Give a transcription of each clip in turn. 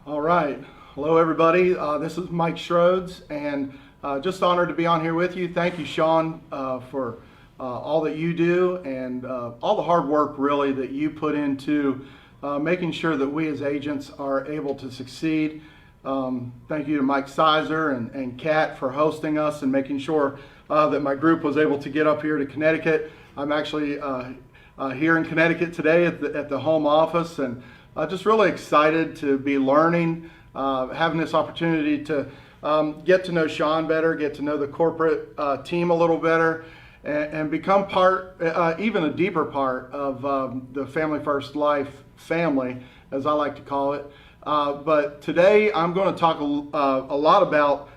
All right. Hello, everybody. This is Mike Shroades, and just honored to be on here with you. Thank you, Sean, for all that you do and all the hard work, really, that you put into making sure that we as agents are able to succeed. Thank you to Mike Sizer and Kat for hosting us and making sure that my group was able to get up here to Connecticut. I'm actually here in Connecticut today at the home office, and just really excited to be learning, having this opportunity to get to know Sean better, get to know the corporate team a little better, and become part, even a deeper part of the Family First Life family, as I like to call it. But today I'm going to talk a lot about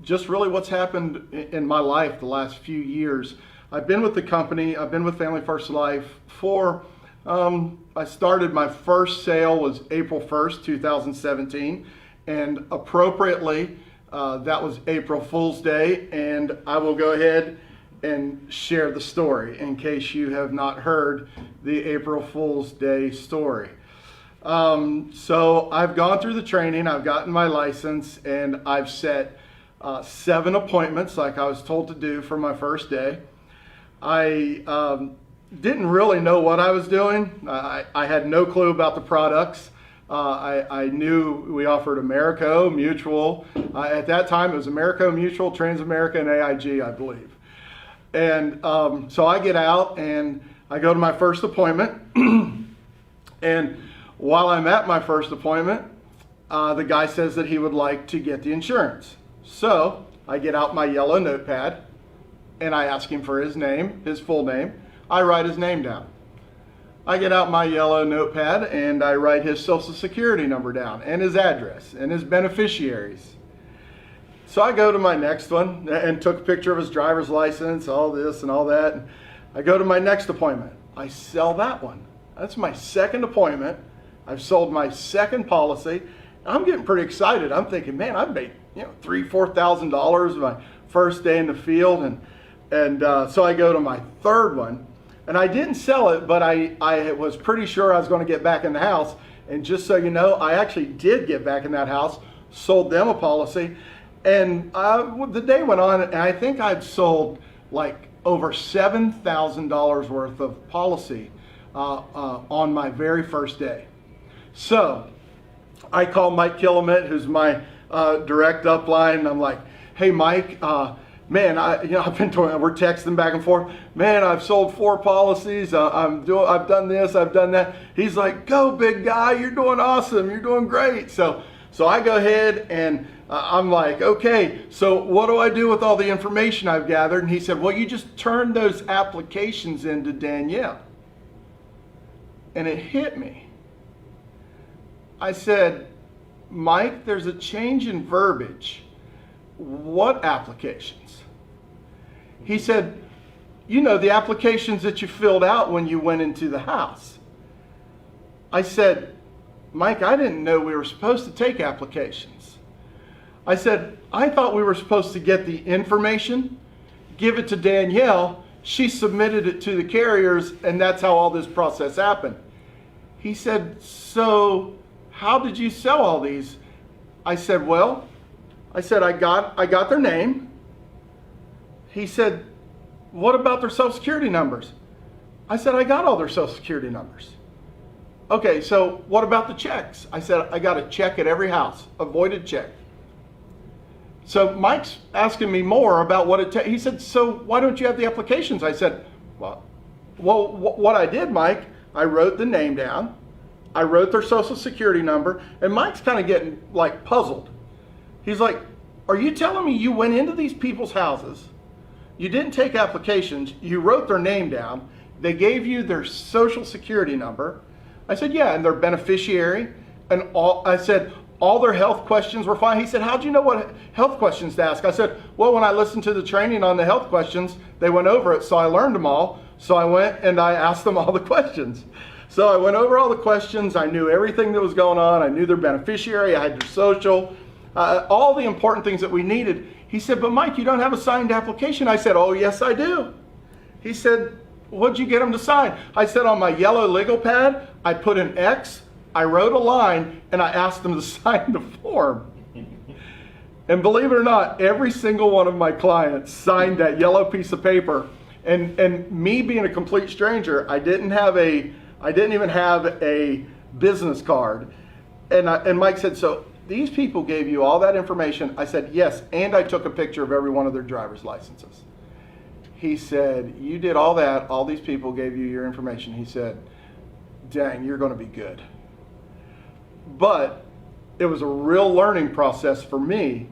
just really what's happened in my life the last few years. I've been with the company, I've been with Family First Life for I started, my first sale was April 1st, 2017, and appropriately, that was April Fool's Day, and I will go ahead and share the story in case you have not heard the April Fool's Day story. So I've gone through the training, I've gotten my license, and I've set 7 appointments like I was told to do for my first day. I didn't really know what I was doing. I had no clue about the products. I knew we offered Americo, Mutual. At that time, it was Americo, Mutual, Transamerica, and AIG, I believe. And so I get out and I go to my first appointment. And while I'm at my first appointment, the guy says that he would like to get the insurance. So I get out my yellow notepad and I ask him for his name, his full name. I write his name down. I get out my yellow notepad and I write his social security number down and his address and his beneficiaries. So I go to my next one and took a picture of his driver's license, all this and all that. And I go to my next appointment. I sell that one. That's my second appointment. I've sold my second policy. I'm getting pretty excited. I'm thinking, man, I've made $3,000-$4,000 my first day in the field, and so I go to my third one. And I didn't sell it, but I was pretty sure I was going to get back in the house. And just so you know, I actually did get back in that house, sold them a policy. And the day went on, and I think I'd sold like over $7,000 worth of policy on my very first day. So I call Mike Killamette, who's my direct upline, and I'm like, hey, Mike, man, I've been talking, we're texting back and forth. Man, I've sold 4 policies. I've done this, I've done that. He's like, go big guy, you're doing awesome, you're doing great. So I go ahead and I'm like, okay, so what do I do with all the information I've gathered? And he said, well, you just turn those applications into Danielle. And it hit me. I said, Mike, there's a change in verbiage. What applications? He said, you know, the applications that you filled out when you went into the house. I said, Mike, I didn't know we were supposed to take applications. I said, I thought we were supposed to get the information, give it to Danielle, she submitted it to the carriers, and that's how all this process happened. He said, so how did you sell all these? I said, well, I got their name. He said, what about their social security numbers? I said, I got all their social security numbers. Okay, so what about the checks? I said, I got a check at every house, a voided check. So Mike's asking me more about what it takes. He said, so why don't you have the applications? I said, well, what I did, Mike, I wrote the name down. I wrote their social security number, and Mike's kind of getting like puzzled. He's like, are you telling me you went into these people's houses, you didn't take applications, you wrote their name down, they gave you their social security number? I said, yeah, and their beneficiary, and I said, all their health questions were fine. He said, how'd you know what health questions to ask? I said, well, when I listened to the training on the health questions, they went over it, so I learned them all. So I went and I asked them all the questions. So I went over all the questions, I knew everything that was going on, I knew their beneficiary, I had their social, all the important things that we needed. He said, but Mike, you don't have a signed application. I said, oh, yes, I do. He said, what'd you get them to sign? I said, on my yellow legal pad, I put an X, I wrote a line and I asked them to sign the form. And believe it or not, every single one of my clients signed that yellow piece of paper. And me being a complete stranger, I didn't even have a business card. And Mike said, so these people gave you all that information? I said, yes, and I took a picture of every one of their driver's licenses. He said, you did all that, all these people gave you your information. He said, dang, you're going to be good. But it was a real learning process for me,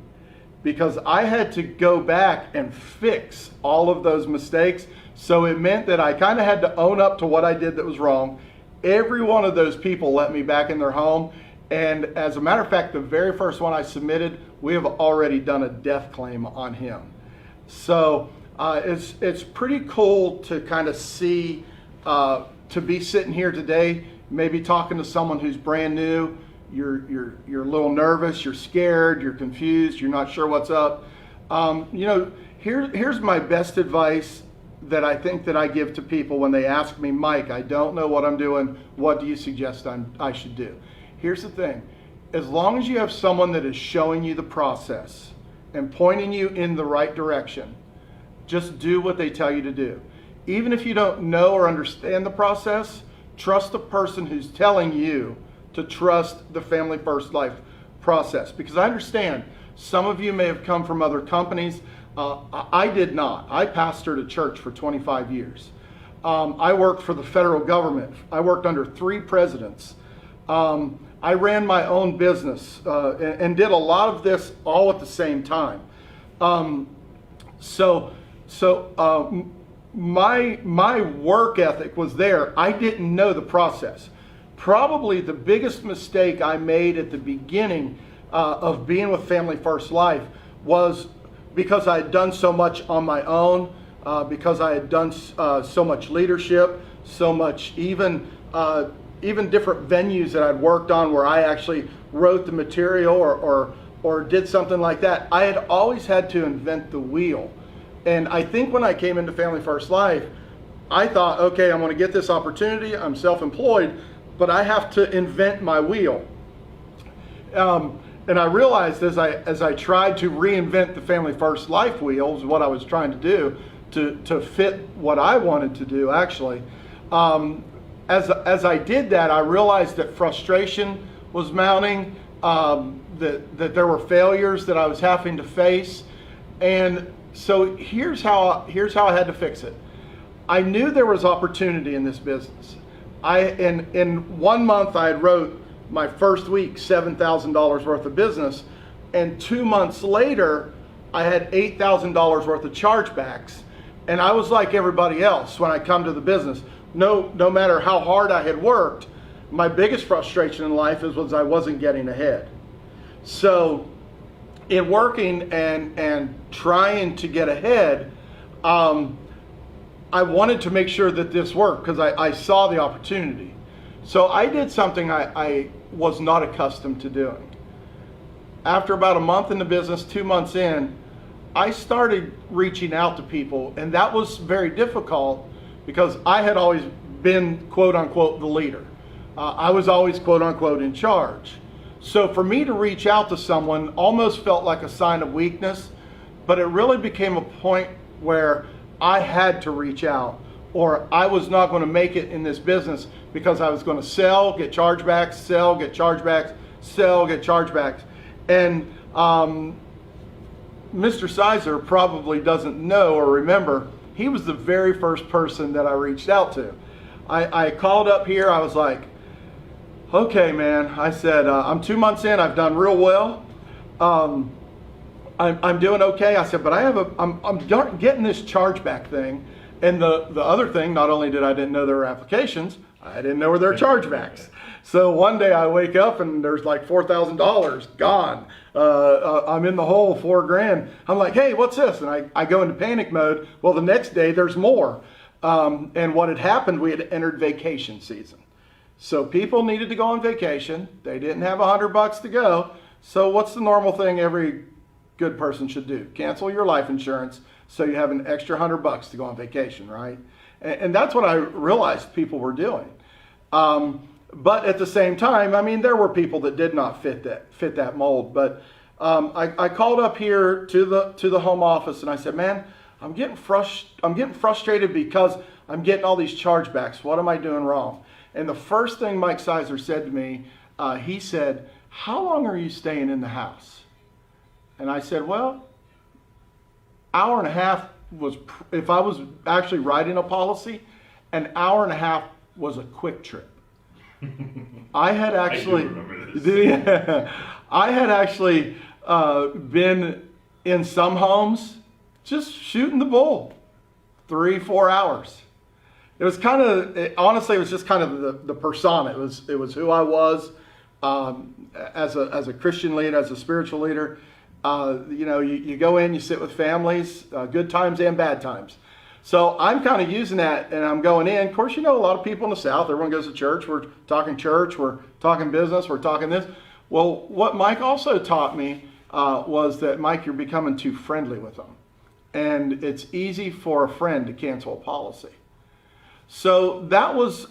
because I had to go back and fix all of those mistakes. So it meant that I kind of had to own up to what I did that was wrong. Every one of those people let me back in their home. And as a matter of fact, the very first one I submitted, we have already done a death claim on him. So it's pretty cool to kind of see, to be sitting here today, maybe talking to someone who's brand new. You're a little nervous, you're scared, you're confused, you're not sure what's up. Here's my best advice that I think that I give to people when they ask me, Mike, I don't know what I'm doing. What do you suggest I should do? Here's the thing. As long as you have someone that is showing you the process and pointing you in the right direction, just do what they tell you to do. Even if you don't know or understand the process, trust the person who's telling you to trust the Family First Life process. Because I understand some of you may have come from other companies. I did not. I pastored a church for 25 years. I worked for the federal government. I worked under 3 presidents. I ran my own business and did a lot of this all at the same time. My work ethic was there. I didn't know the process. Probably the biggest mistake I made at the beginning of being with Family First Life was because I had done so much on my own, because I had done so much leadership, so much even different venues that I'd worked on where I actually wrote the material or did something like that. I had always had to invent the wheel. And I think when I came into Family First Life, I thought, okay, I'm going to get this opportunity. I'm self-employed, but I have to invent my wheel. And I realized as I tried to reinvent the Family First Life wheel, was what I was trying to do to fit what I wanted to do actually. As I did that, I realized that frustration was mounting, that there were failures that I was having to face. And so here's how I had to fix it. I knew there was opportunity in this business. In 1 month I had wrote my first week $7,000 worth of business, and 2 months later I had $8,000 worth of chargebacks. And I was like everybody else when I come to the business. No matter how hard I had worked, my biggest frustration in life was I wasn't getting ahead. So in working and trying to get ahead, I wanted to make sure that this worked because I saw the opportunity. So I did something I was not accustomed to doing. After about a month in the business, 2 months in, I started reaching out to people, and that was very difficult because I had always been quote unquote the leader. I was always quote unquote in charge. So for me to reach out to someone almost felt like a sign of weakness, but it really became a point where I had to reach out, or I was not going to make it in this business because I was going to sell, get chargebacks, sell, get chargebacks, sell, get chargebacks. And Mr. Sizer probably doesn't know or remember, he was the very first person that I reached out to. I called up here, I was like, okay, man, I said, I'm 2 months in, I've done real well. I'm doing okay. I said, but I'm getting this chargeback thing. And the other thing, not only didn't know there were applications, I didn't know there were chargebacks. So one day I wake up and there's like $4,000 gone. I'm in the hole, $4,000. I'm like, hey, what's this? And I go into panic mode. Well, the next day there's more. And what had happened, we had entered vacation season. So people needed to go on vacation. They didn't have $100 to go. So what's the normal thing every good person should do? Cancel your life insurance so you have an extra $100 to go on vacation, right? And that's what I realized people were doing. But at the same time, I mean, there were people that did not fit that mold. But I called up here to the home office and I said, man, I'm getting frustrated because I'm getting all these chargebacks. What am I doing wrong? And the first thing Mike Sizer said to me, he said, how long are you staying in the house? And I said, well, hour and a half was, if I was actually writing a policy, an hour and a half was a quick trip. I had actually, I had actually been in some homes just shooting the bull 3-4 hours. It was kind of, honestly, it was just kind of the persona. It was who I was as a Christian leader, as a spiritual leader. You know, you go in, you sit with families, good times and bad times. So I'm kind of using that, and I'm going in. Of course, you know, a lot of people in the South, everyone goes to church. We're talking business, we're talking this. Well, what Mike also taught me was that, Mike, you're becoming too friendly with them. And it's easy for a friend to cancel a policy. So that was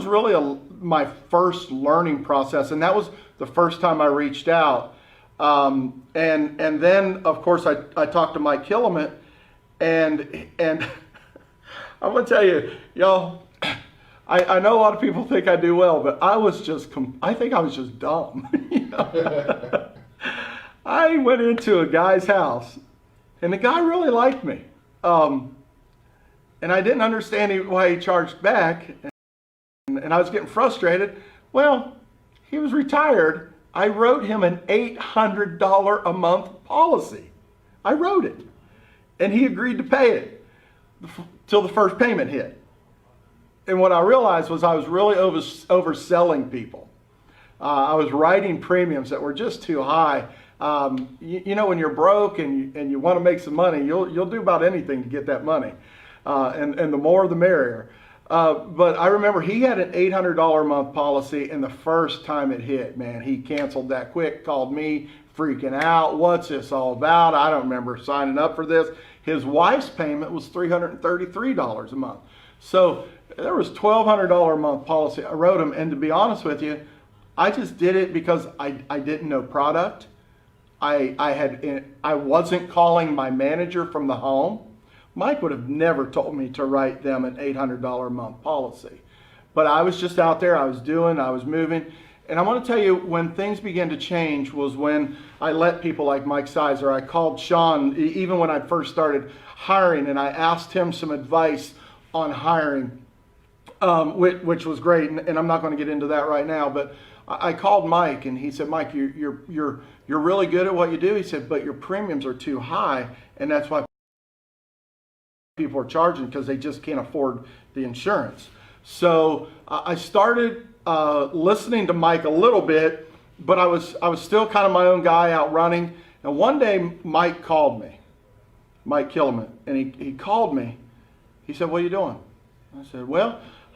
really my first learning process, and that was the first time I reached out. And then, of course, I talked to Mike Killiman, and I'm gonna tell you, y'all, I know a lot of people think I do well, but I think I was just dumb. You know? I went into a guy's house, and the guy really liked me, and I didn't understand why he charged back, and I was getting frustrated. Well, he was retired. I wrote him an $800 a month policy. I wrote it. And he agreed to pay it till the first payment hit. And what I realized was I was really overselling people. I was writing premiums that were just too high. You know, when you're broke and you want to make some money, you'll do about anything to get that money. And the more the merrier. But I remember he had an $800 a month policy, and the first time it hit, man, he canceled that quick, called me freaking out. What's this all about? I don't remember signing up for this. His wife's payment was $333 a month. So there was $1,200 a month policy. I wrote him, and to be honest with you, I just did it because I didn't know product. I wasn't calling my manager from the home. Mike would have never told me to write them an $800 a month policy. But I was just out there, I was moving. And I want to tell you, when things began to change was when I let people like Mike Sizer. I called Sean, even when I first started hiring, and I asked him some advice on hiring, which was great. And I'm not going to get into that right now, but I called Mike, and he said, Mike, you're really good at what you do. He said, but your premiums are too high, and that's why people are charging, because they just can't afford the insurance. So I started listening to Mike a little bit, but I was still kind of my own guy out running. And one day Mike called me, Mike Killiman, and he called me. He said, what are you doing? I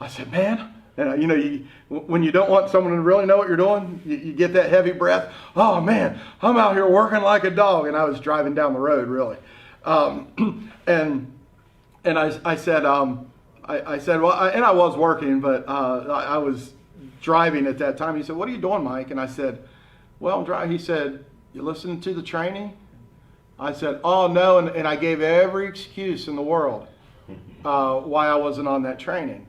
said, man, and you know, when you don't want someone to really know what you're doing, you get that heavy breath. Oh man, I'm out here working like a dog. And I was driving down the road, really. And I said, well, and I was working, but I was driving at that time. He said, what are you doing, Mike? And I said, well, I'm driving. He said, you listening to the training? I said, oh, no. And I gave every excuse in the world why I wasn't on that training.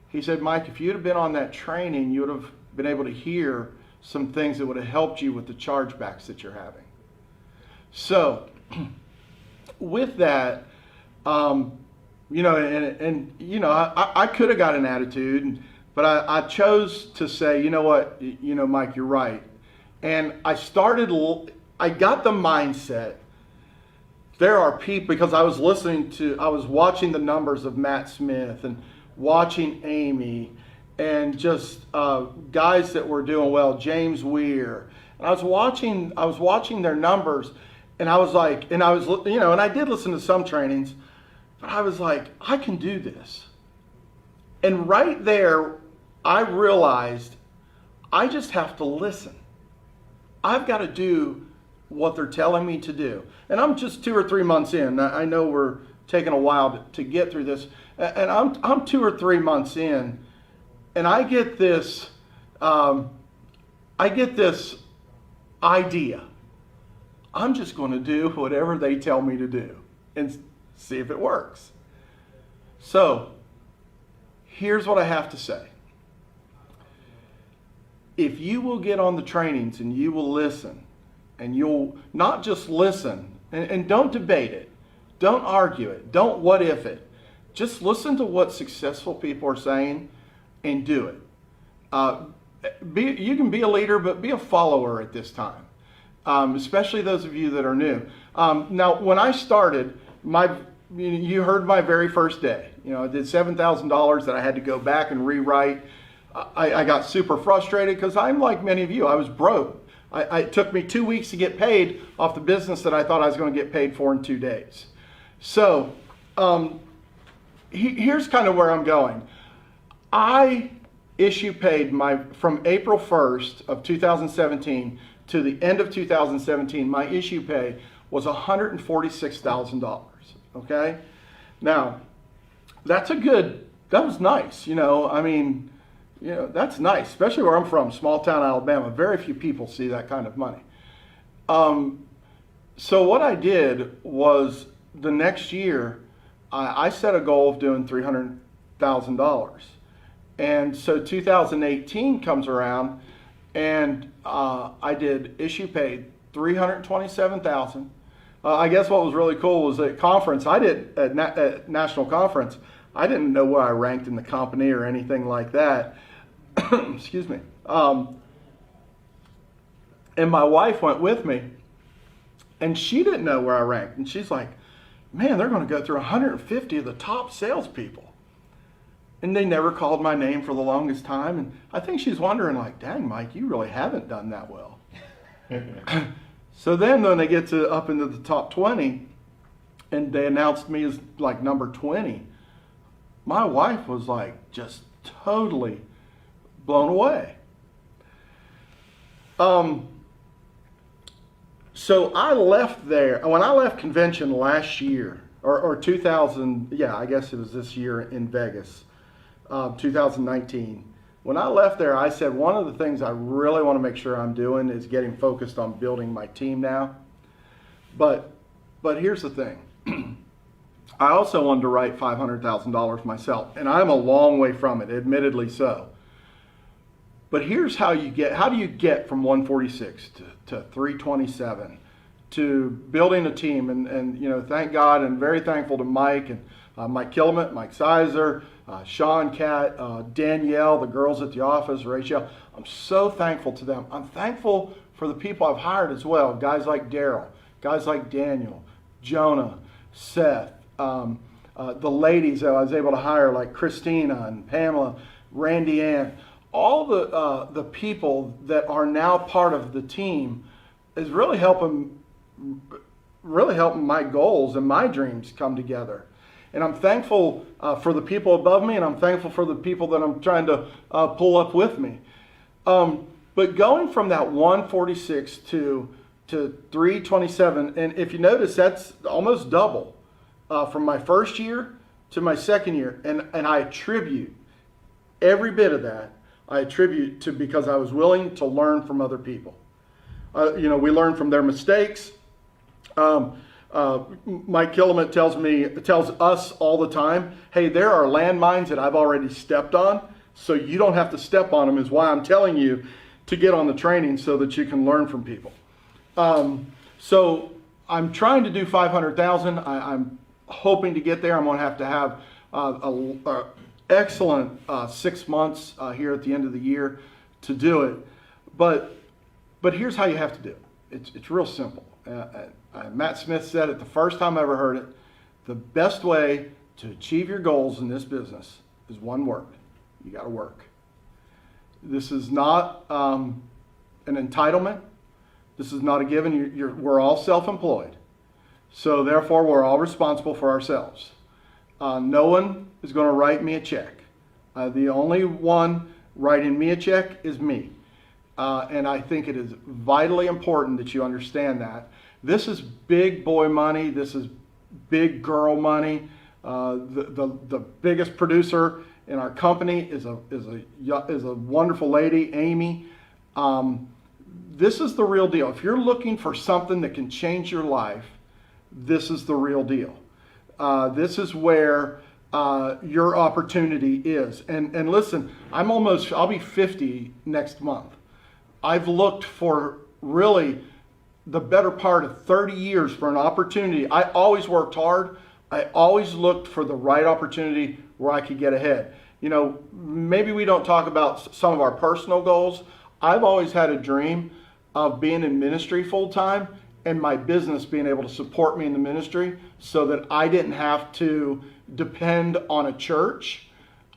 He said, Mike, if you'd have been on that training, you would have been able to hear some things that would have helped you with the chargebacks that you're having. So with that, you know, and you know, I could have got an attitude, but I chose to say, you know what, you know, Mike, you're right. And I got the mindset. There are people, because I was watching the numbers of Matt Smith and watching Amy and just guys that were doing well, James Weir. And I was watching their numbers, and I was like, and I did listen to some trainings, but I was like, I can do this. And right there, I realized I just have to listen. I've got to do what they're telling me to do. And I'm just 2 or 3 months in. I know we're taking a while to get through this. And I'm 2 or 3 months in. and I get this, I get this idea. I'm just going to do whatever they tell me to do and see if it works. So here's what I have to say. If you will get on the trainings and you will listen, and you'll not just listen, and don't debate it, don't argue it, don't what if it, just listen to what successful people are saying and do it. You can be a leader, but be a follower at this time, especially those of you that are new. Now, when I started, you heard my very first day. I did $7,000 that I had to go back and rewrite. I got super frustrated because I'm like many of you. I was broke. It took me 2 weeks to get paid off the business that I thought I was going to get paid for in 2 days. So here's kind of where I'm going. I issue paid from April 1st of 2017 to the end of 2017, my issue pay was $146,000. Okay? Now, that was nice. That's nice, especially where I'm from, small town Alabama. Very few people see that kind of money. So what I did was the next year, I set a goal of doing $300,000. And so 2018 comes around, and I did issue paid $327,000. I guess what was really cool was at conference, at national conference, I didn't know where I ranked in the company or anything like that. Excuse me. And my wife went with me, and she didn't know where I ranked. And she's like, man, they're going to go through 150 of the top salespeople. And they never called my name for the longest time. And I think she's wondering, like, dang, Mike, you really haven't done that well. So then when they get up into the top 20, and they announced me as like number 20, my wife was like just totally blown away. So I left there. When I left convention last year, or 2000, yeah, I guess it was this year in Vegas, 2019. When I left there, I said one of the things I really want to make sure I'm doing is getting focused on building my team now. But here's the thing. I also wanted to write $500,000 myself, and I'm a long way from it, admittedly so. But here's how do you get from 146 to 327 to building a team? And thank God, and very thankful to Mike and Mike Killamette, Mike Sizer, Sean Cat, Danielle, the girls at the office, Rachel. I'm so thankful to them. I'm thankful for the people I've hired as well. Guys like Daryl, guys like Daniel, Jonah, Seth, the ladies that I was able to hire like Christina and Pamela, Randy Ann. All the people that are now part of the team is really helping my goals and my dreams come together. And I'm thankful for the people above me, and I'm thankful for the people that I'm trying to pull up with me. But going from that 146 to 327, and if you notice, that's almost double from my first year to my second year. And I attribute every bit of that, to because I was willing to learn from other people. We learn from their mistakes. Mike Killamette tells us all the time, hey, there are landmines that I've already stepped on, so you don't have to step on them, is why I'm telling you to get on the training so that you can learn from people. So I'm trying to do 500,000. I'm hoping to get there. I'm going to have a excellent 6 months here at the end of the year to do it. But here's how you have to do it. It's real simple. Matt Smith said it the first time I ever heard it. The best way to achieve your goals in this business is one word. You got to work. This is not an entitlement. This is not a given. We're all self-employed. So therefore, we're all responsible for ourselves. No one is going to write me a check. The only one writing me a check is me. And I think it is vitally important that you understand that. This is big boy money. This is big girl money. The biggest producer in our company is a wonderful lady, Amy. This is the real deal. If you're looking for something that can change your life, this is the real deal. This is where your opportunity is. And listen, I'll be 50 next month. I've looked for really the better part of 30 years for an opportunity. I always worked hard. I always looked for the right opportunity where I could get ahead. You know, maybe we don't talk about some of our personal goals. I've always had a dream of being in ministry full time and my business being able to support me in the ministry so that I didn't have to depend on a church.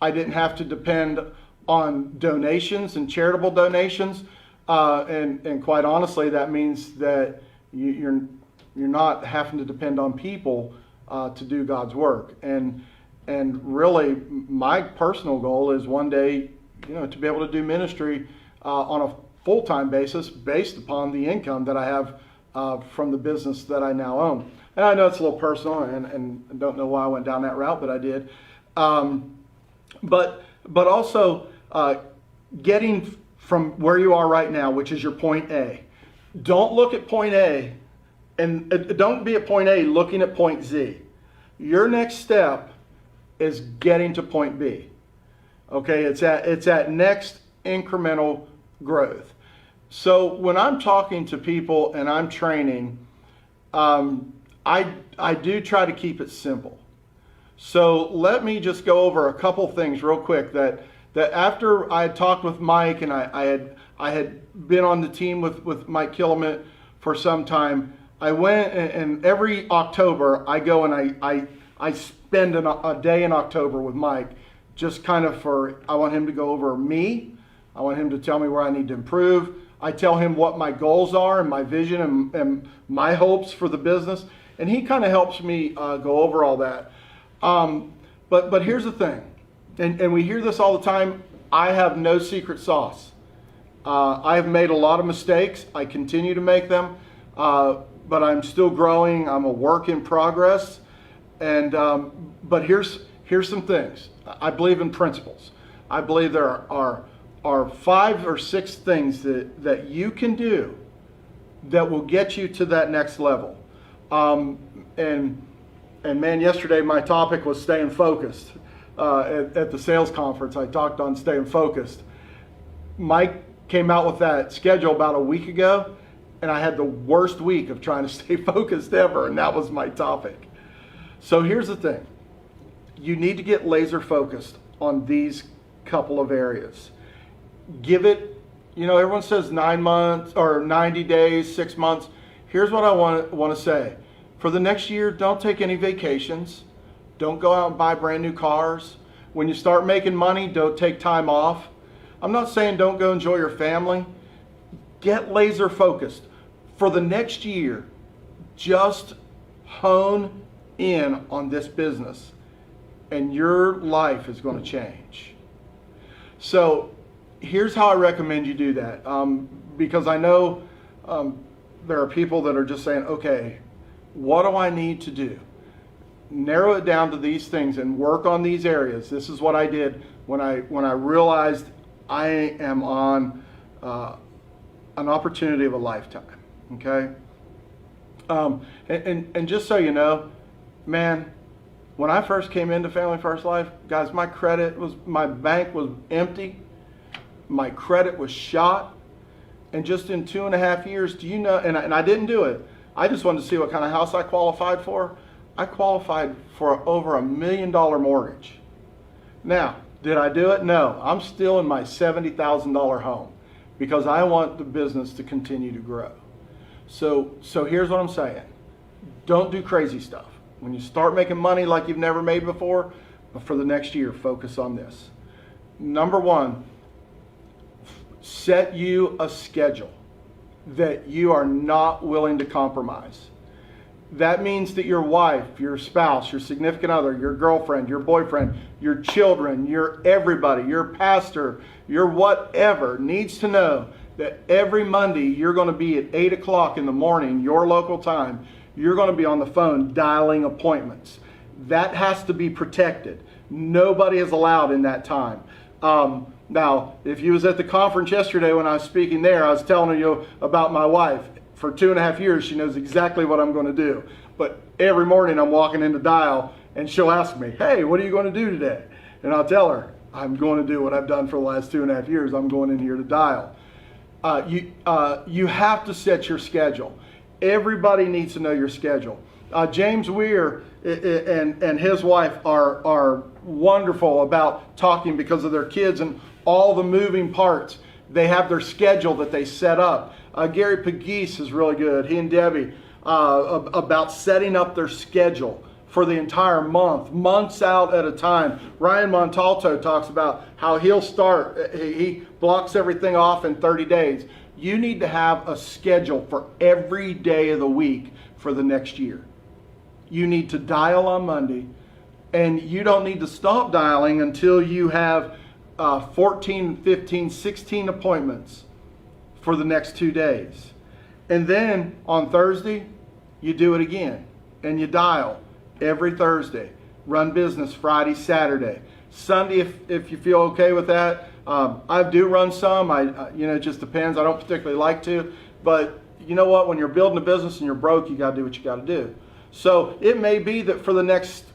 I didn't have to depend on donations and charitable donations. And quite honestly, that means that you're not having to depend on people to do God's work. And really, my personal goal is one day, you know, to be able to do ministry on a full-time basis based upon the income that I have from the business that I now own. And I know it's a little personal, and I don't know why I went down that route, but I did. But also getting from where you are right now, which is your point A. Don't look at point A, and don't be at point A looking at point Z. Your next step is getting to point B. Okay, it's at next incremental growth. So when I'm talking to people and I'm training, I do try to keep it simple. So let me just go over a couple things real quick that after I had talked with Mike and I had been on the team with Mike Killamit for some time. I went and every October I go and I spend a day in October with Mike, just kind of I want him to go over me. I want him to tell me where I need to improve. I tell him what my goals are and my vision and my hopes for the business. And he kind of helps me go over all that. But here's the thing, and we hear this all the time. I have no secret sauce. I have made a lot of mistakes. I continue to make them, but I'm still growing. I'm a work in progress. And but here's some things. I believe in principles. I believe there are 5 or 6 things that you can do that will get you to that next level. And man, yesterday my topic was staying focused. At the sales conference, I talked on staying focused. Mike came out with that schedule about a week ago, and I had the worst week of trying to stay focused ever, and that was my topic. So here's the thing. You need to get laser focused on these couple of areas. Give it, you know, everyone says 9 months or 90 days, 6 months. Here's what I want to say. For the next year, don't take any vacations. Don't go out and buy brand new cars. When you start making money, don't take time off. I'm not saying don't go enjoy your family. Get laser focused. For the next year, just hone in on this business and your life is going to change. So here's how I recommend you do that. Because I know there are people that are just saying, okay, what do I need to do? Narrow it down to these things and work on these areas. This is what I did when I realized I am on an opportunity of a lifetime. Okay, and just so you know, man, when I first came into Family First Life, guys, my bank was empty, my credit was shot, and just in 2.5 years, do you know? And I didn't do it. I just wanted to see what kind of house I qualified for. I qualified for over $1 million mortgage. Now, did I do it? No. I'm still in my $70,000 home because I want the business to continue to grow. So here's what I'm saying. Don't do crazy stuff. When you start making money like you've never made before, for the next year, focus on this. Number 1, set you a schedule that you are not willing to compromise. That means that your wife, your spouse, your significant other, your girlfriend, your boyfriend, your children, your everybody, your pastor, your whatever needs to know that every Monday you're going to be at 8 o'clock in the morning, your local time, you're going to be on the phone dialing appointments. That has to be protected. Nobody is allowed in that time. Now, if you was at the conference yesterday when I was speaking there, I was telling you about my wife. For 2.5 years, she knows exactly what I'm going to do. But every morning I'm walking into Dial and she'll ask me, hey, what are you going to do today? And I'll tell her, I'm going to do what I've done for the last 2.5 years. I'm going in here to Dial. You have to set your schedule. Everybody needs to know your schedule. James Weir and his wife are wonderful about talking because of their kids and all the moving parts. They have their schedule that they set up. Gary Pegues is really good. He and Debbie about setting up their schedule for the entire month, months out at a time. Ryan Montalto talks about how he'll start, he blocks everything off in 30 days. You need to have a schedule for every day of the week for the next year. You need to dial on Monday, and you don't need to stop dialing until you have 14, 15, 16 appointments for the next 2 days. And then on Thursday, you do it again, and you dial every Thursday. Run business Friday, Saturday. Sunday, if you feel okay with that. I do run some. It just depends. I don't particularly like to. But you know what? When you're building a business and you're broke, you got to do what you got to do. So it may be that for the next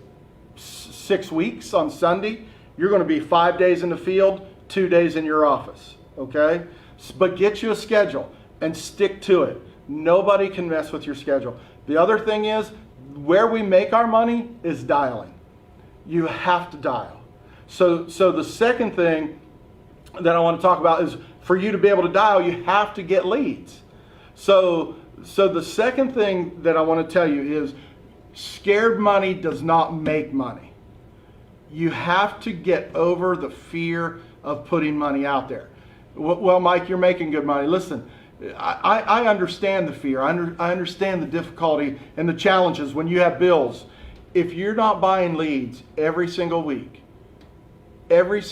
6 weeks on Sunday, you're going to be 5 days in the field, 2 days in your office. Okay? But get you a schedule and stick to it. Nobody can mess with your schedule. The other thing is, where we make our money is dialing. You have to dial. So the second thing that I want to talk about is for you to be able to dial, you have to get leads. So the second thing that I want to tell you is scared money does not make money. You have to get over the fear of putting money out there. Well, Mike, you're making good money. Listen, I understand the fear. I understand the difficulty and the challenges when you have bills. If you're not buying leads every single week, every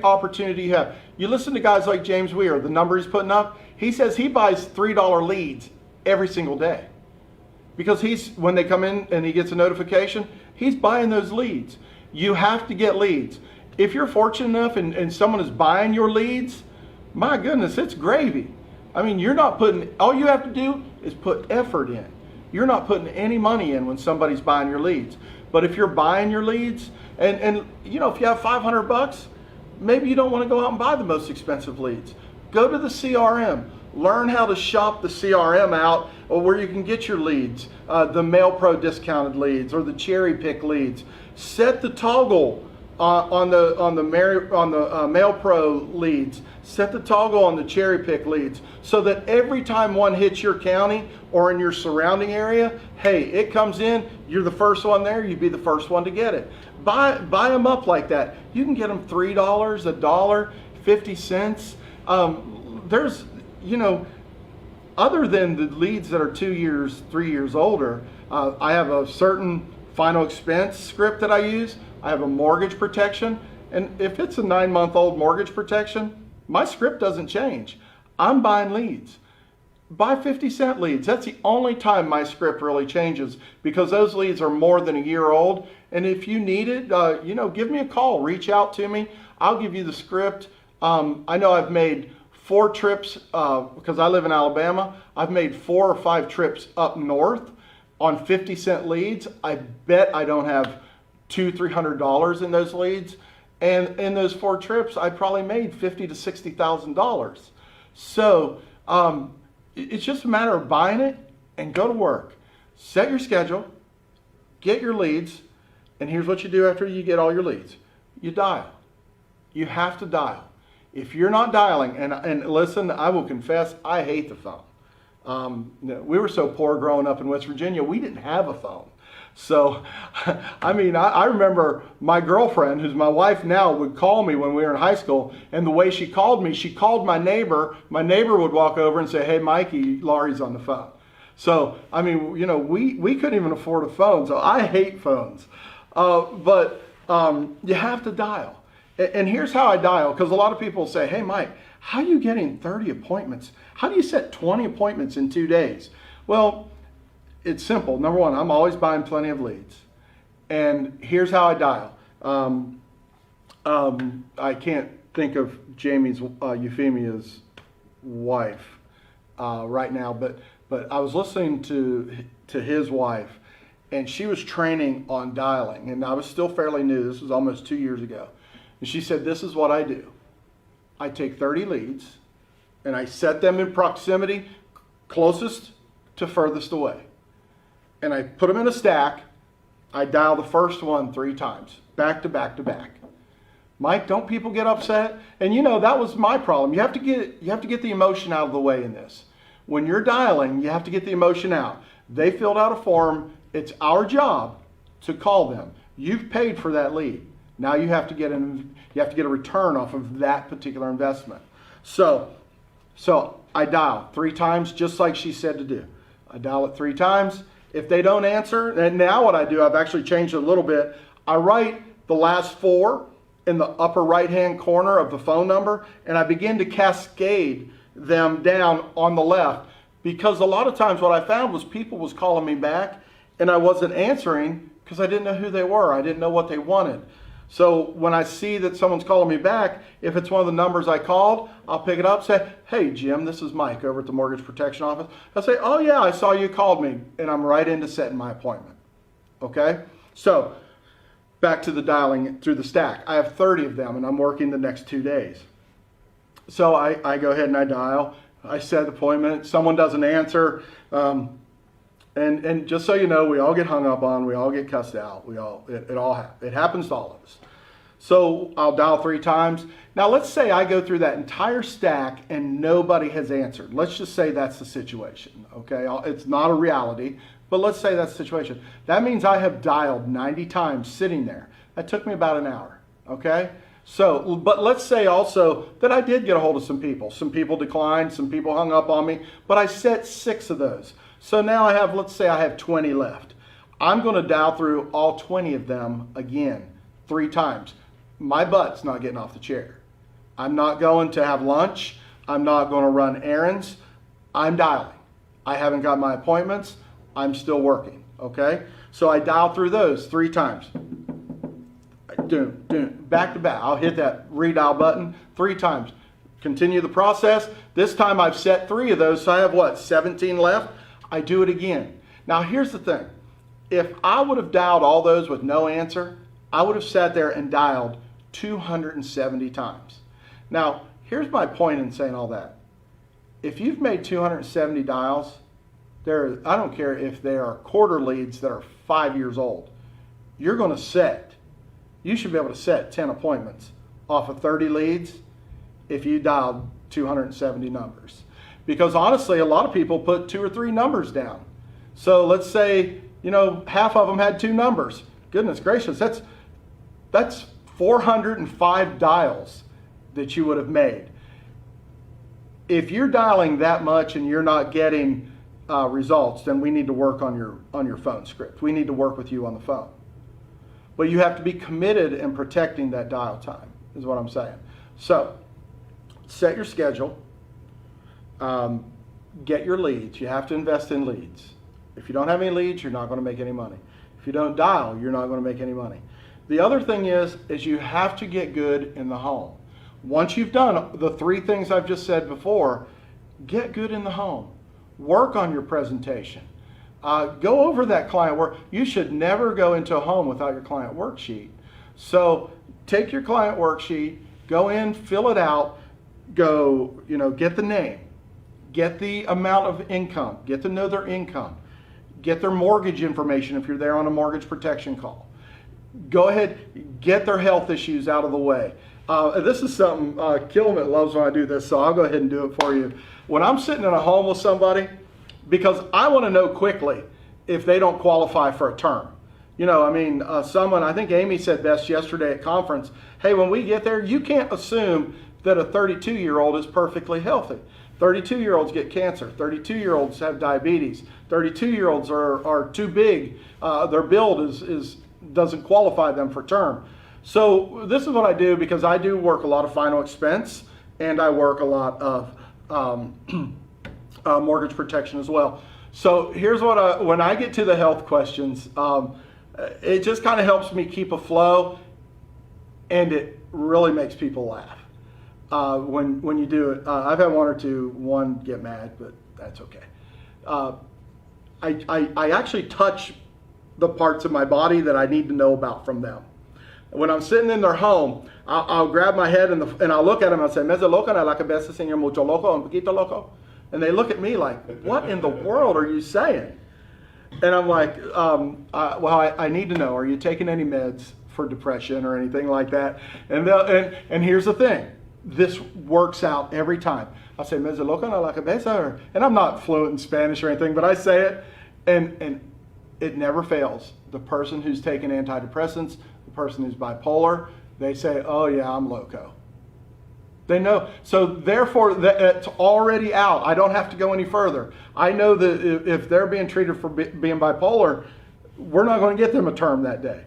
opportunity you have. You listen to guys like James Weir, the number he's putting up, he says he buys $3 leads every single day. Because when they come in and he gets a notification, he's buying those leads. You have to get leads. If you're fortunate enough and someone is buying your leads, my goodness, it's gravy. I mean, all you have to do is put effort in. You're not putting any money in when somebody's buying your leads. But if you're buying your leads, and if you have $500, maybe you don't want to go out and buy the most expensive leads. Go to the CRM. Learn how to shop the CRM out, or where you can get your leads, the Mail Pro discounted leads or the cherry pick leads. Set the toggle on the Mail Pro leads. Set the toggle on the cherry pick leads, so that every time one hits your county or in your surrounding area, hey, it comes in, you're the first one there, you'd be the first one to get it. Buy them up like that. You can get them $3, $1, 50 cents. There's, other than the leads that are 2 years, 3 years older, I have a certain final expense script that I use. I have a mortgage protection. And if it's a 9-month-old mortgage protection, my script doesn't change. I'm buying leads. Buy 50-cent leads. That's the only time my script really changes, because those leads are more than a year old. And if you need it, give me a call. Reach out to me. I'll give you the script. I know I've made 4 trips, because I live in Alabama. I've made 4 or 5 trips up north on 50-cent leads. I bet I don't have $200-300 in those leads. And in those 4 trips, I probably made $50,000 to $60,000. So it's just a matter of buying it and go to work. Set your schedule, get your leads, and here's what you do after you get all your leads. You dial. You have to dial. If you're not dialing, and listen, I will confess, I hate the phone. We were so poor growing up in West Virginia, we didn't have a phone. So, I remember my girlfriend, who's my wife now, would call me when we were in high school, and the way she called me, she called my neighbor. My neighbor would walk over and say, hey, Mikey, Laurie's on the phone. So, we couldn't even afford a phone, so I hate phones. But you have to dial. And here's how I dial, because a lot of people say, hey, Mike, how are you getting 30 appointments? How do you set 20 appointments in 2 days? Well, it's simple. Number one, I'm always buying plenty of leads. And here's how I dial. I can't think of Jamie's Euphemia's wife right now, but I was listening to his wife, and she was training on dialing, and I was still fairly new. This was almost 2 years ago, and she said, "This is what I do. I take 30 leads, and I set them in proximity, closest to furthest away, and I put them in a stack. I dial the first one 3 times, back to back to back." Mike, don't people get upset? And that was my problem. You have to get the emotion out of the way in this. When you're dialing, you have to get the emotion out. They filled out a form. It's our job to call them. You've paid for that lead. Now you have to get a return off of that particular investment. So I dial 3 times, just like she said to do. I dial it 3 times. If they don't answer, and now what I do, I've actually changed it a little bit. I write the last 4 in the upper right-hand corner of the phone number, and I begin to cascade them down on the left, because a lot of times what I found was people was calling me back and I wasn't answering because I didn't know who they were. I didn't know what they wanted. So when I see that someone's calling me back, if it's one of the numbers I called, I'll pick it up, say, "Hey Jim, this is Mike over at the Mortgage Protection Office." I'll say, "Oh yeah, I saw you called me," and I'm right into setting my appointment. Okay? So back to the dialing through the stack. I have 30 of them, and I'm working the next 2 days. So I go ahead and I dial. I set the appointment. Someone doesn't answer. And just so you know, we all get hung up on. We all get cussed out. It happens to all of us. So I'll dial 3 times. Now let's say I go through that entire stack and nobody has answered. Let's just say that's the situation. Okay, it's not a reality, but let's say that's the situation. That means I have dialed 90 times sitting there. That took me about an hour. Okay. So, but let's say also that I did get a hold of some people. Some people declined, some people hung up on me, but I set 6 of those. So now let's say I have 20 left. I'm going to dial through all 20 of them again, 3 times. My butt's not getting off the chair. I'm not going to have lunch. I'm not going to run errands. I'm dialing. I haven't got my appointments. I'm still working, okay? So I dial through those 3 times. Back to back. I'll hit that redial button 3 times. Continue the process. This time I've set 3 of those, so I have 17 left. I do it again. Now here's the thing. If I would have dialed all those with no answer, I would have sat there and dialed 270 times. Now, here's my point in saying all that. If you've made 270 dials, I don't care if they are quarter leads that are 5 years old, you should be able to set 10 appointments off of 30 leads if you dialed 270 numbers. Because honestly, a lot of people put 2 or 3 numbers down. So let's say, half of them had 2 numbers. Goodness gracious, that's 405 dials that you would have made. If you're dialing that much and you're not getting results, then we need to work on your phone script. We need to work with you on the phone. But you have to be committed in protecting that dial time, is what I'm saying. So, set your schedule. Get your leads. You have to invest in leads. If you don't have any leads, you're not going to make any money. If you don't dial, you're not going to make any money. The other thing is you have to get good in the home. Once you've done the 3 things I've just said before, get good in the home. Work on your presentation. Go over that client work. You should never go into a home without your client worksheet. So take your client worksheet, go in, fill it out, get the name, get the amount of income, get to know their income, get their mortgage information if you're there on a mortgage protection call. Go ahead, get their health issues out of the way. This is something Kilmet loves when I do this, so I'll go ahead and do it for you. When I'm sitting in a home with somebody, because I want to know quickly if they don't qualify for a term. Someone, I think Amy said best yesterday at conference, hey, when we get there, you can't assume that a 32-year-old is perfectly healthy. 32-year-olds get cancer. 32-year-olds have diabetes. 32-year-olds are too big. Their build doesn't qualify them for term. So this is what I do, because I do work a lot of final expense, and I work a lot of mortgage protection as well. So here's when I get to the health questions, it just kind of helps me keep a flow, and it really makes people laugh when you do it. I've had one get mad, but that's okay. I actually touch the parts of my body that I need to know about from them. When I'm sitting in their home, I'll grab my head and I'll look at them and I'll say, "Meze loco na la cabeza, señor, mucho loco, un poquito loco." And they look at me like, "What in the world are you saying?" And I'm like, I need to know, are you taking any meds for depression or anything like that? And here's the thing. This works out every time. I say, "Meze loco na la cabeza," and I'm not fluent in Spanish or anything, but I say it, and it never fails. The person who's taking antidepressants, the person who's bipolar, they say, "Oh yeah, I'm loco." They know. So therefore, it's already out. I don't have to go any further. I know that if they're being treated for being bipolar, we're not going to get them a term that day.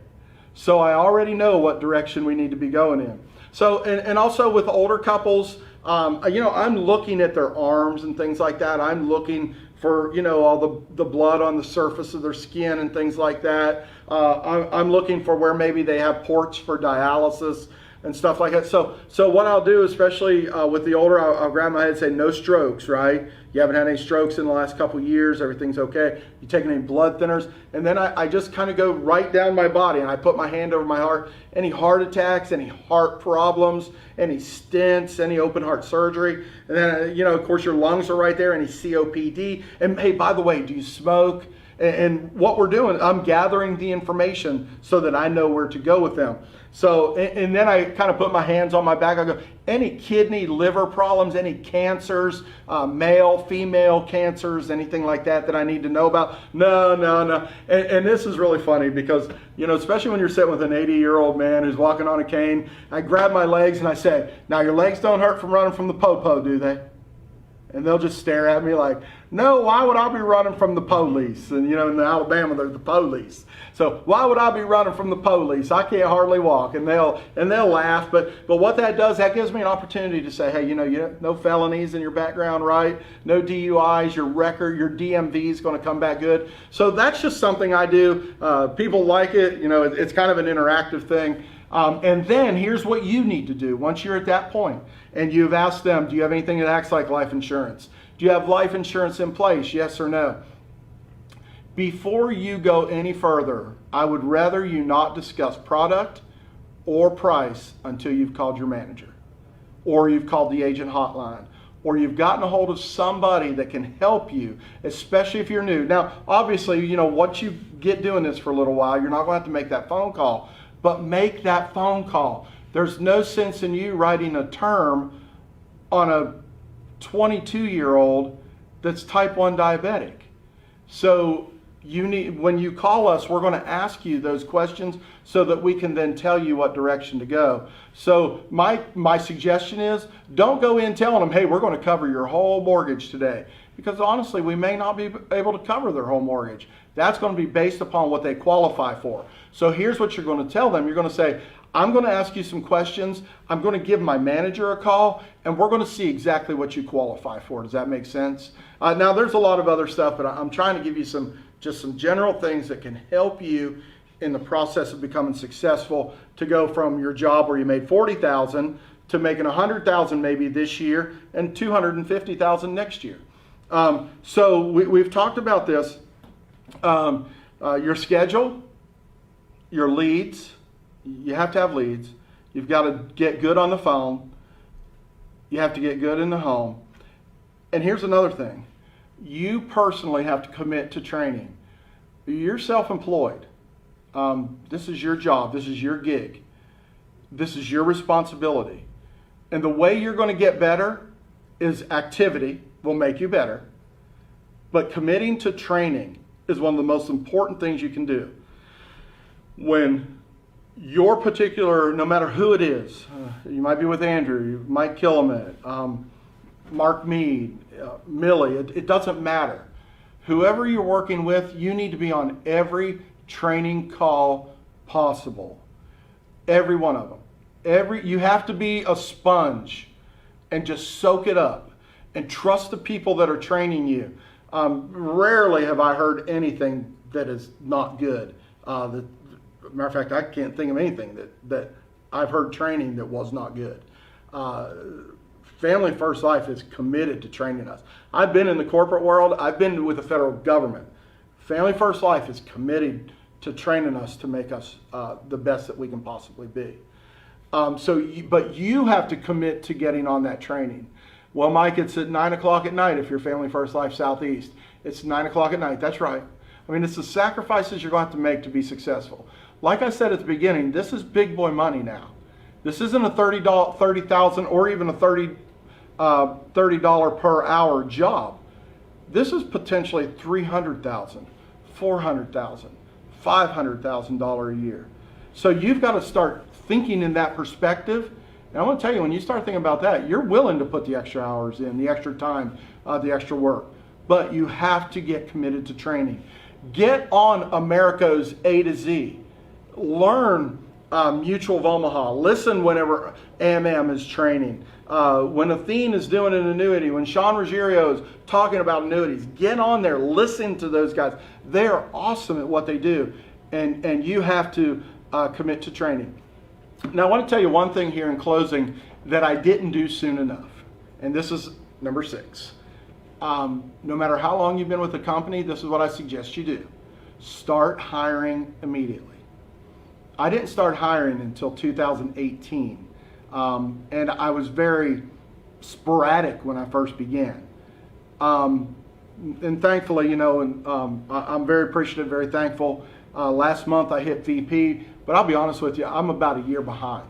So I already know what direction we need to be going in. So, and also with older couples, I'm looking at their arms and things like that. I'm looking for, all the blood on the surface of their skin and things like that. I'm looking for where maybe they have ports for dialysis and stuff like that. So what I'll do, especially with the older, I'll grab my head and say, "No strokes," right? You haven't had any strokes in the last couple of years. Everything's okay. You taking any blood thinners? And then I just kind of go right down my body and I put my hand over my heart. Any heart attacks, any heart problems, any stents, any open heart surgery. And then, of course, your lungs are right there. Any COPD. And hey, by the way, do you smoke? And what we're doing, I'm gathering the information so that I know where to go with them. So, and then I kind of put my hands on my back. I go, any kidney, liver problems, any cancers, male, female cancers, anything like that I need to know about? No. And this is really funny because, especially when you're sitting with an 80-year-old man who's walking on a cane, I grab my legs and I say, "Now your legs don't hurt from running from the po-po, do they?" And they'll just stare at me like, "No, why would I be running from the police?" And in Alabama, there's the police. So why would I be running from the police? I can't hardly walk. And they'll laugh. But what that does, that gives me an opportunity to say, hey, no felonies in your background, right? No DUIs, your record, your DMV is going to come back good. So that's just something I do. People like it. It's kind of an interactive thing. And then here's what you need to do once you're at that point and you've asked them, do you have anything that acts like life insurance? Do you have life insurance in place? Yes or no? Before you go any further, I would rather you not discuss product or price until you've called your manager or you've called the agent hotline or you've gotten a hold of somebody that can help you, especially if you're new. Now, obviously, once you get doing this for a little while, you're not going to have to make that phone call. But make that phone call. There's no sense in you writing a term on a 22-year-old that's type 1 diabetic. So when you call us, we're going to ask you those questions so that we can then tell you what direction to go. So my suggestion is don't go in telling them, hey, we're going to cover your whole mortgage today. Because honestly, we may not be able to cover their whole mortgage. That's going to be based upon what they qualify for. So here's what you're going to tell them. You're going to say, I'm going to ask you some questions. I'm going to give my manager a call, and we're going to see exactly what you qualify for. Does that make sense? Now, there's a lot of other stuff, but I'm trying to give you some general things that can help you in the process of becoming successful to go from your job where you made $40,000 to making $100,000 maybe this year and $250,000 next year. So we've talked about this. Your schedule, your leads. You have to have leads. You've got to get good on the phone. You have to get good in the home. And here's another thing. You personally have to commit to training. You're self-employed. This is your job. This is your gig. This is your responsibility. And the way you're going to get better is activity will make you better. But committing to training is one of the most important things you can do. When your particular, no matter who it is, you might be with Andrew, Mike Killamet, Mark Mead, Millie, it doesn't matter. Whoever you're working with, you need to be on every training call possible. Every one of them. You have to be a sponge and just soak it up and trust the people that are training you. Rarely have I heard anything that is not good. Matter of fact, I can't think of anything that I've heard training that was not good. Family First Life is committed to training us. I've been in the corporate world. I've been with the federal government. Family First Life is committed to training us to make us the best that we can possibly be. But you have to commit to getting on that training. Well, Mike, it's at 9 o'clock at night if you're Family First Life Southeast. It's 9 o'clock at night. That's right. I mean, it's the sacrifices you're going to have to make to be successful. Like I said at the beginning, this is big boy money now. This isn't a $30,000 or even a $30 per hour job. This is potentially $300,000, $400,000, $500,000 a year. So you've got to start thinking in that perspective. And I'm going to tell you, when you start thinking about that, you're willing to put the extra hours in, the extra time, the extra work. But you have to get committed to training. Get on America's A to Z. Learn Mutual of Omaha. Listen whenever AMM is training. When Athene is doing an annuity, when Sean Ruggiero is talking about annuities, get on there, listen to those guys. They are awesome at what they do, and you have to commit to training. Now, I want to tell you one thing here in closing that I didn't do soon enough, and this is number 6. No matter how long you've been with the company, this is what I suggest you do. Start hiring immediately. I didn't start hiring until 2018, and I was very sporadic when I first began. And thankfully, I'm very appreciative, very thankful. Last month I hit VP, but I'll be honest with you, I'm about a year behind.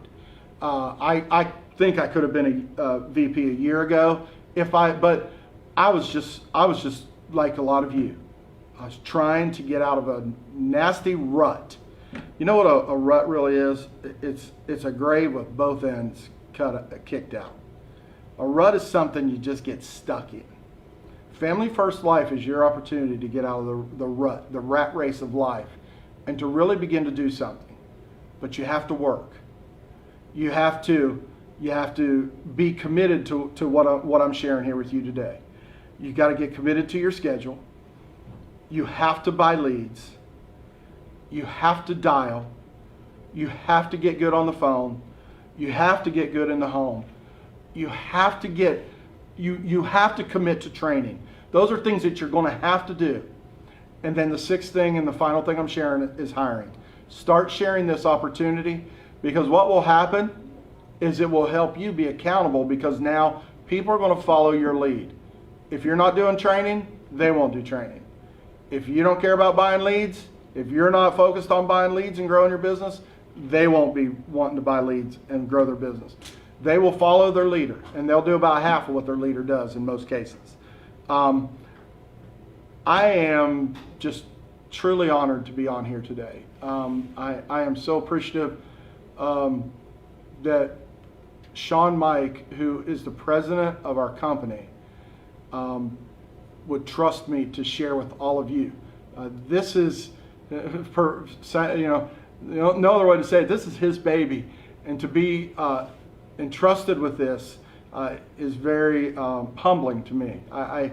I think I could have been a VP a year ago but I was just like a lot of you. I was trying to get out of a nasty rut. You know what a rut really is? It's a grave with both ends kicked out. A rut is something you just get stuck in. Family First Life is your opportunity to get out of the rut, the rat race of life, and to really begin to do something. But you have to work. You have to be committed to what I'm sharing here with you today. You got to get committed to your schedule. You have to buy leads. You have to dial. You have to get good on the phone. You have to get good in the home. You have to commit to training. Those are things that you're going to have to do. And then the 6th thing and the final thing I'm sharing is hiring. Start sharing this opportunity, because what will happen is it will help you be accountable, because now people are going to follow your lead. If you're not doing training, they won't do training. If you don't care about buying leads, if you're not focused on buying leads and growing your business, they won't be wanting to buy leads and grow their business. They will follow their leader, and they'll do about half of what their leader does in most cases. I am just truly honored to be on here today. I am so appreciative that Sean Mike, who is the president of our company, would trust me to share with all of you. This is, no other way to say it, this is his baby, and to be entrusted with this is very humbling to me. I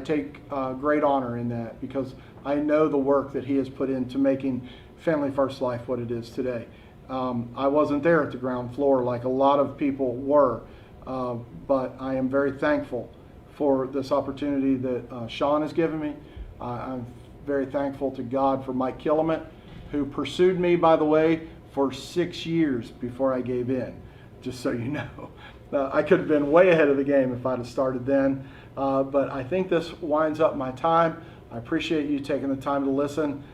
take great honor in that, because I know the work that he has put into making Family First Life what it is today. I wasn't there at the ground floor like a lot of people were, but I am very thankful for this opportunity that Sean has given me. I'm very thankful to God for Mike Killamant, who pursued me, by the way, for 6 years before I gave in, just so you know. I could have been way ahead of the game if I'd have started then, but I think this winds up my time. I appreciate you taking the time to listen.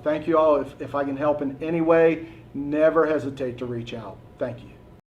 Thank you all. If I can help in any way, never hesitate to reach out. Thank you.